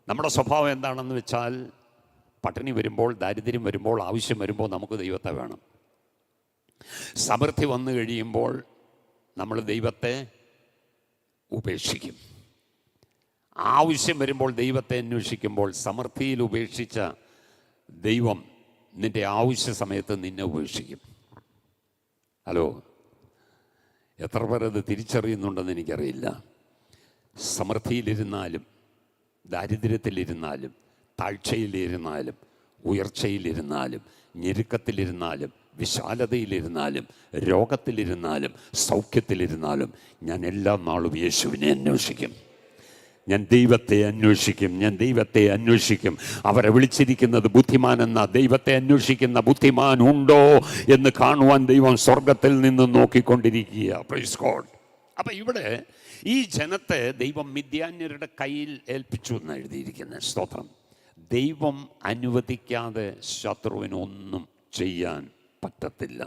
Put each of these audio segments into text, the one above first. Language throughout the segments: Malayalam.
നമ്മുടെ സ്വഭാവം എന്താണെന്ന് വെച്ചാൽ, പട്ടിണി വരുമ്പോൾ, ദാരിദ്ര്യം വരുമ്പോൾ, ആവശ്യം വരുമ്പോൾ നമുക്ക് ദൈവത്തെ വേണം. സമൃദ്ധി വന്നു കഴിയുമ്പോൾ നമ്മൾ ദൈവത്തെ ഉപേക്ഷിക്കും. ആവശ്യം വരുമ്പോൾ ദൈവത്തെ അന്വേഷിക്കുമ്പോൾ, സമൃദ്ധിയിൽ ഉപേക്ഷിച്ച ദൈവം നിൻ്റെ ആവശ്യ സമയത്ത് നിന്നെ ഉപേക്ഷിക്കും. ഹലോ, എത്ര പേരത് തിരിച്ചറിയുന്നുണ്ടെന്ന് എനിക്കറിയില്ല. സമൃദ്ധിയിലിരുന്നാലും, ദാരിദ്ര്യത്തിലിരുന്നാലും, താഴ്ചയിലിരുന്നാലും, ഉയർച്ചയിലിരുന്നാലും, ഞെരുക്കത്തിലിരുന്നാലും, വിശാലതയിലിരുന്നാലും, രോഗത്തിലിരുന്നാലും, സൗഖ്യത്തിലിരുന്നാലും ഞാൻ എല്ലാ നാളും യേശുവിനെ അന്വേഷിക്കും. ഞാൻ ദൈവത്തെ അന്വേഷിക്കും. ഞാൻ ദൈവത്തെ അന്വേഷിക്കും. അവരെ വിളിച്ചിരിക്കുന്നത് ബുദ്ധിമാനെന്ന. ദൈവത്തെ അന്വേഷിക്കുന്ന ബുദ്ധിമാൻ ഉണ്ടോ എന്ന് കാണുവാൻ ദൈവം സ്വർഗത്തിൽ നിന്ന് നോക്കിക്കൊണ്ടിരിക്കുക. Praise God. അപ്പം ഇവിടെ ഈ ജനത്തെ ദൈവം മിദ്യാന്യരുടെ കയ്യിൽ ഏൽപ്പിച്ചു എന്ന് എഴുതിയിരിക്കുന്നത്. സ്തോത്രം. ദൈവം അനുവദിക്കാതെ ശത്രുവിനൊന്നും ചെയ്യാൻ പറ്റത്തില്ല.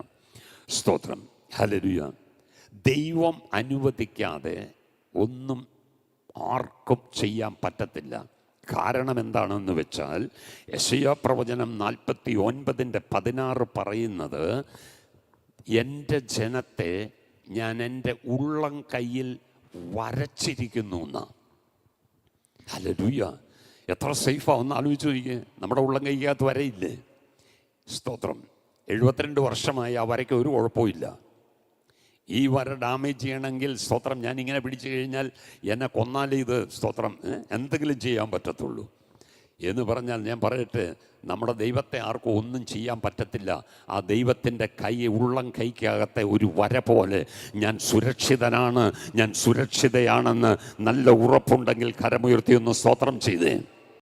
സ്തോത്രം. ഹല്ലേലൂയ. ദൈവം അനുവദിക്കാതെ ഒന്നും ആർക്കും ചെയ്യാൻ പറ്റത്തില്ല. കാരണം എന്താണെന്ന് വെച്ചാൽ, യെശയ്യാ പ്രവചനം 49:16 പറയുന്നത്, എൻ്റെ ജനത്തെ ഞാൻ എൻ്റെ ഉള്ളം കയ്യിൽ വരച്ചിരിക്കുന്നു എന്നാണ്. ഹല്ലേലൂയ. എത്ര സേഫാണ് ഒന്ന് ആലോചിച്ച് നോക്കിയേ. നമ്മുടെ ഉള്ളം കൈക്കകത്ത് വരയില്ലേ? സ്തോത്രം. 72 വർഷമായി ആ വരയ്ക്ക് ഒരു കുഴപ്പമില്ല. ഈ വര ഡാമേജ് ചെയ്യണമെങ്കിൽ, സ്തോത്രം, ഞാനിങ്ങനെ പിടിച്ചു കഴിഞ്ഞാൽ എന്നെ കൊന്നാലേ ഇത്, സ്തോത്രം, എന്തെങ്കിലും ചെയ്യാൻ പറ്റത്തുള്ളൂ എന്ന് പറഞ്ഞാൽ, ഞാൻ പറയട്ടെ, നമ്മുടെ ദൈവത്തെ ആർക്കും ഒന്നും ചെയ്യാൻ പറ്റത്തില്ല. ആ ദൈവത്തിൻ്റെ കൈ, ഉള്ളം കൈക്കകത്തെ ഒരു വര പോലെ ഞാൻ സുരക്ഷിതനാണ്, ഞാൻ സുരക്ഷിതയാണെന്ന് നല്ല ഉറപ്പുണ്ടെങ്കിൽ കരമുയർത്തി ഒന്ന് സ്തോത്രം ചെയ്തേ.